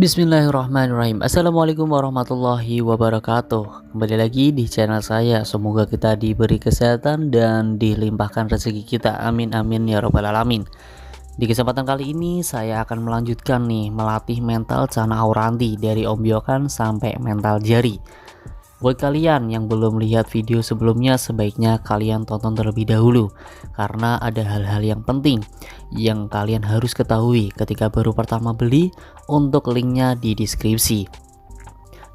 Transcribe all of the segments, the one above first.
Bismillahirrahmanirrahim. Assalamualaikum warahmatullahi wabarakatuh. Kembali lagi di channel saya. Semoga kita diberi kesehatan dan dilimpahkan rezeki kita. Amin amin ya robbal alamin. Di kesempatan kali ini saya akan melanjutkan nih melatih mental Cana Auranti dari ombyokan sampai mental jari. Buat kalian yang belum lihat video sebelumnya, sebaiknya kalian tonton terlebih dahulu karena ada hal-hal yang penting yang kalian harus ketahui ketika baru pertama beli. Untuk linknya di deskripsi.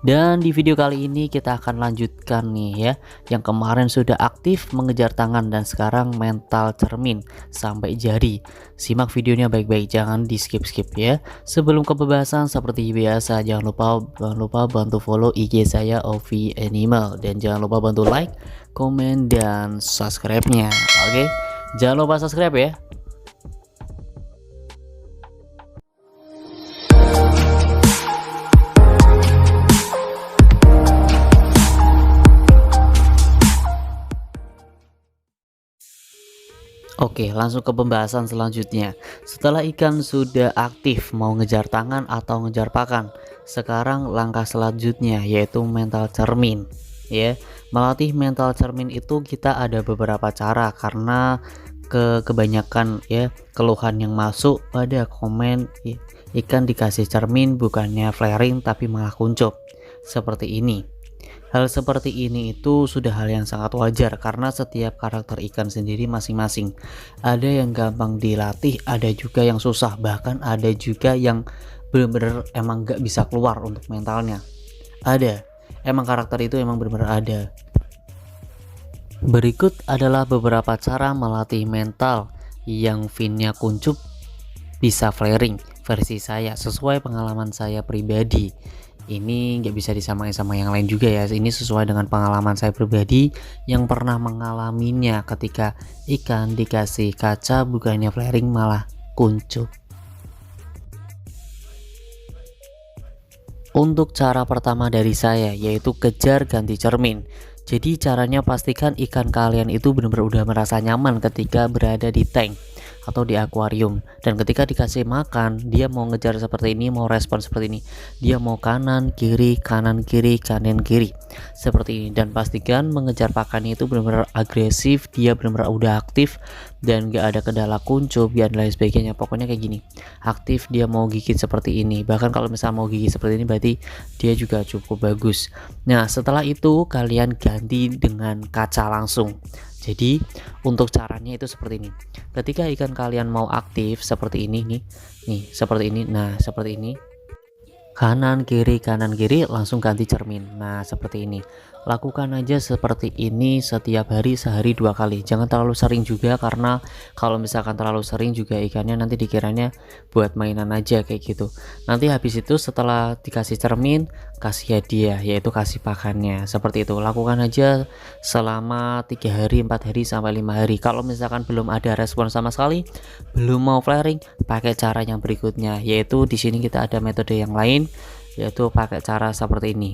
Dan di video kali ini kita akan lanjutkan nih ya, yang kemarin sudah aktif mengejar tangan dan sekarang mental cermin sampai jari. Simak videonya baik-baik, jangan di skip-skip ya. Sebelum ke pembahasan seperti biasa, jangan lupa bantu follow IG saya Ovi Animal, dan jangan lupa bantu like, komen, dan subscribe-nya. Oke, jangan lupa subscribe ya. Oke, langsung ke pembahasan selanjutnya. Setelah ikan sudah aktif mau ngejar tangan atau ngejar pakan, sekarang langkah selanjutnya yaitu mental cermin. Ya, melatih mental cermin itu kita ada beberapa cara karena kebanyakan ya keluhan yang masuk pada komen ikan dikasih cermin bukannya flaring tapi malah kuncup seperti ini. Hal seperti ini itu sudah hal yang sangat wajar karena setiap karakter ikan sendiri masing-masing. Ada yang gampang dilatih, ada juga yang susah, bahkan ada juga yang benar-benar emang gak bisa keluar untuk mentalnya. Ada, emang karakter itu emang benar-benar ada. Berikut adalah beberapa cara melatih mental yang finnya kuncup bisa flaring versi saya sesuai pengalaman saya pribadi. Ini nggak bisa disamain sama yang lain juga ya, ini sesuai dengan pengalaman saya pribadi yang pernah mengalaminya ketika ikan dikasih kaca bukannya flaring malah kuncup. Untuk cara pertama dari saya yaitu kejar ganti cermin. Jadi caranya pastikan ikan kalian itu benar-benar udah merasa nyaman ketika berada di tank atau di akuarium, dan ketika dikasih makan dia mau ngejar seperti ini, mau respon seperti ini, dia mau kanan kiri kanan kiri kanan kiri seperti ini. Dan pastikan mengejar pakan itu benar-benar agresif, dia benar-benar udah aktif dan gak ada kendala kuncup dan lain sebagainya. Pokoknya kayak gini, aktif, dia mau gigit seperti ini, bahkan kalau misalnya mau gigit seperti ini berarti dia juga cukup bagus. Nah setelah itu kalian ganti dengan kaca langsung. Jadi untuk caranya itu seperti ini. Ketika ikan kalian mau aktif seperti ini nih seperti ini, nah seperti ini, kanan kiri langsung ganti cermin. Nah seperti ini, lakukan aja seperti ini setiap hari, sehari 2 kali, jangan terlalu sering juga karena kalau misalkan terlalu sering juga ikannya nanti dikiranya buat mainan aja kayak gitu. Nanti habis itu setelah dikasih cermin kasih hadiah yaitu kasih pakannya seperti itu. Lakukan aja selama 3 hari 4 hari sampai 5 hari. Kalau misalkan belum ada respon sama sekali, belum mau flaring, pakai cara yang berikutnya, yaitu di sini kita ada metode yang lain yaitu pakai cara seperti ini.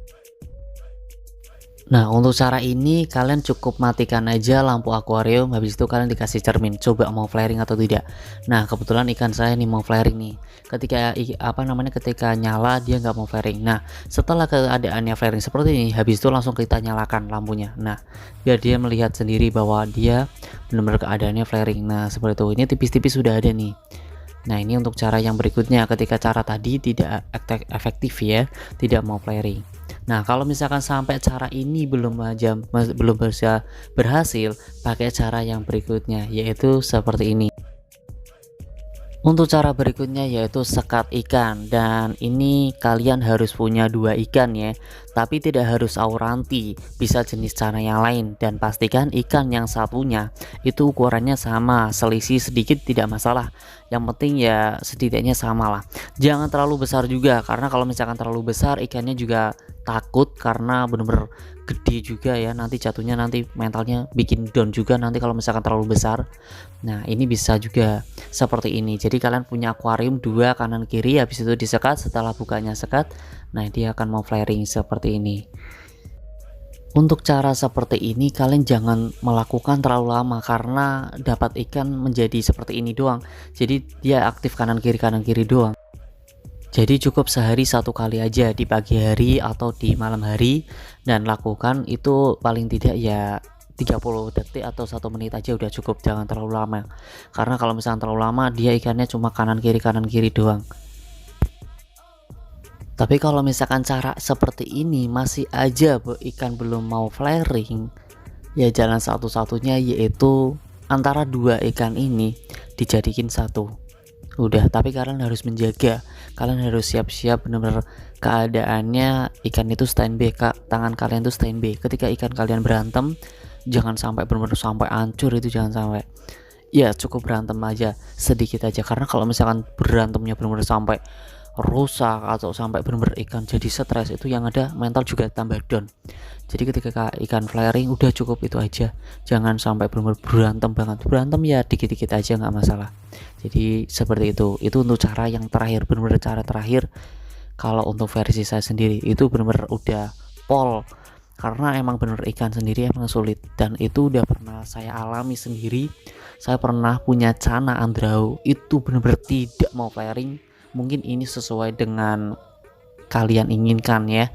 Nah untuk cara ini kalian cukup matikan aja lampu akuarium, habis itu kalian dikasih cermin, coba mau flaring atau tidak. Nah kebetulan ikan saya nih mau flaring nih, ketika nyala dia nggak mau flaring. Nah setelah keadaannya flaring seperti ini, habis itu langsung kita nyalakan lampunya, nah biar dia melihat sendiri bahwa dia benar-benar keadaannya flaring. Nah seperti itu, ini tipis-tipis sudah ada nih. Nah ini untuk cara yang berikutnya ketika cara tadi tidak efektif ya, tidak mau flaring. Nah kalau misalkan sampai cara ini belum bisa berhasil, pakai cara yang berikutnya yaitu seperti ini. Untuk cara berikutnya yaitu sekat ikan, dan ini kalian harus punya 2 ikan ya, tapi tidak harus Auranti, bisa jenis Cana yang lain, dan pastikan ikan yang satunya itu ukurannya sama, selisih sedikit tidak masalah, yang penting ya setidaknya sama lah, jangan terlalu besar juga karena kalau misalkan terlalu besar ikannya juga takut karena bener-bener gede juga ya, nanti jatuhnya nanti mentalnya bikin down juga nanti kalau misalkan terlalu besar. Nah ini bisa juga seperti ini, jadi kalian punya akuarium 2 kanan kiri, habis itu disekat, setelah bukanya sekat, nah dia akan mau flaring seperti ini. Untuk cara seperti ini kalian jangan melakukan terlalu lama karena dapat ikan menjadi seperti ini doang, jadi dia aktif kanan kiri doang. Jadi cukup sehari satu kali aja di pagi hari atau di malam hari, dan lakukan itu paling tidak ya 30 detik atau 1 menit aja udah cukup, jangan terlalu lama. Karena kalau misalnya terlalu lama dia ikannya cuma kanan kiri doang. Tapi kalau misalkan cara seperti ini masih aja ikan belum mau flaring, ya jalan satu-satunya yaitu antara dua ikan ini dijadikan satu. Udah, tapi kalian harus menjaga, kalian harus siap-siap bener-bener keadaannya ikan itu standby, kak, tangan kalian itu standby. Ketika ikan kalian berantem, jangan sampai bener-bener sampai hancur, itu jangan sampai. Ya cukup berantem aja sedikit aja, karena kalau misalkan berantemnya bener-bener sampai rusak atau sampai bener-bener ikan jadi stres, itu yang ada mental juga tambah down. Jadi ketika ikan flaring udah cukup itu aja, jangan sampai bener-bener berantem banget. Berantem ya dikit-dikit aja nggak masalah. Jadi seperti itu untuk cara yang terakhir, bener-bener cara terakhir. Kalau untuk versi saya sendiri itu bener-bener udah pol, karena emang bener ikan sendiri emang sulit, dan itu udah pernah saya alami sendiri. Saya pernah punya cana andrau itu bener-bener tidak mau flaring. Mungkin ini sesuai dengan kalian inginkan ya.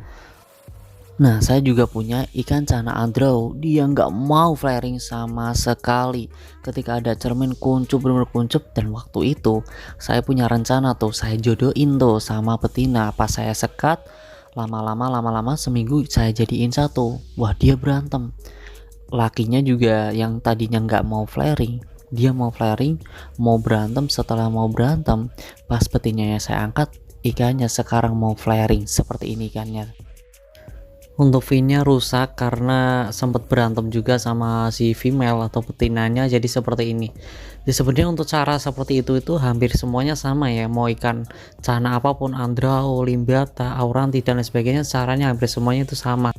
Nah, saya juga punya ikan cana andrau, dia nggak mau flaring sama sekali. Ketika ada cermin kuncup, bener-bener kuncup, dan waktu itu saya punya rencana tuh, saya jodohin tuh sama betina. Pas saya sekat, lama-lama seminggu saya jadiin satu. Wah, dia berantem. Lakinya juga yang tadinya nggak mau flaring, dia mau flaring, mau berantem. Setelah mau berantem, pas betinanya saya angkat, ikannya sekarang mau flaring seperti ini ikannya. Untuk finnya rusak karena sempat berantem juga sama si female atau betinanya, jadi seperti ini. Jadi sebenarnya untuk cara seperti itu hampir semuanya sama ya, mau ikan cana apapun, andrau, limbata, auranti dan lain sebagainya, caranya hampir semuanya itu sama.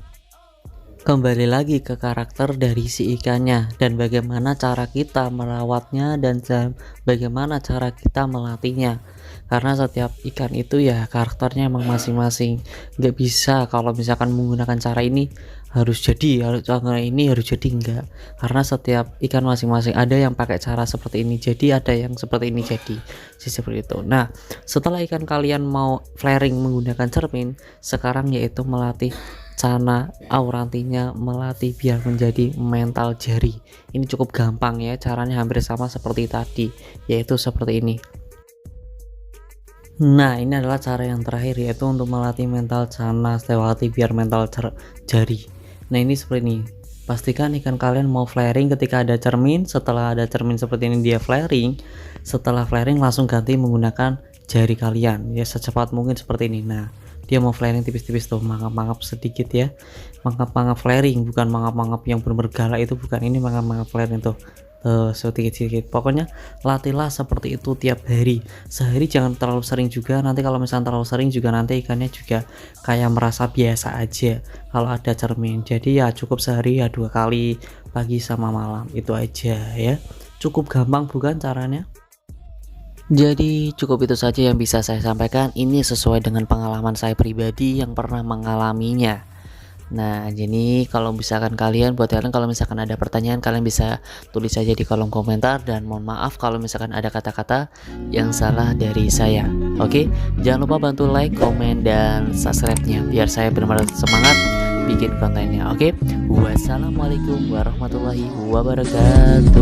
Kembali lagi ke karakter dari si ikannya dan bagaimana cara kita merawatnya dan bagaimana cara kita melatihnya. Karena setiap ikan itu ya karakternya emang masing-masing. Nggak bisa kalau misalkan menggunakan cara ini harus jadi, harus cara ini harus jadi, enggak. Karena setiap ikan masing-masing, ada yang pakai cara seperti ini jadi, ada yang seperti ini jadi, seperti itu. Nah, setelah ikan kalian mau flaring menggunakan cermin, sekarang yaitu melatih cana aurantinya, melatih biar menjadi mental jari. Ini cukup gampang ya, caranya hampir sama seperti tadi, yaitu seperti ini. Nah, ini adalah cara yang terakhir, yaitu untuk melatih mental cana stewati biar mental jari. Nah, ini seperti ini. Pastikan ikan kalian mau flaring ketika ada cermin. Setelah ada cermin seperti ini dia flaring. Setelah flaring langsung ganti menggunakan jari kalian ya, secepat mungkin seperti ini. Nah, dia mau flaring tipis-tipis tuh, mangap-mangap sedikit ya, mangap-mangap flaring, bukan mangap-mangap yang benar-benar galak, itu bukan, ini mangap-mangap flaring tuh. Sedikit-sedikit, pokoknya latihlah seperti itu tiap hari. Sehari jangan terlalu sering juga, nanti kalau misalnya terlalu sering juga nanti ikannya juga kayak merasa biasa aja kalau ada cermin. Jadi ya cukup sehari ya 2 kali, pagi sama malam, itu aja ya. Cukup gampang bukan caranya? Jadi cukup itu saja yang bisa saya sampaikan. Ini sesuai dengan pengalaman saya pribadi yang pernah mengalaminya. Nah, jadi kalau misalkan kalian, buat kalian kalau misalkan ada pertanyaan, kalian bisa tulis saja di kolom komentar, dan mohon maaf kalau misalkan ada kata-kata yang salah dari saya. Oke, jangan lupa bantu like, komen, dan subscribe-nya biar saya benar-benar semangat bikin kontennya. Oke, wassalamualaikum warahmatullahi wabarakatuh.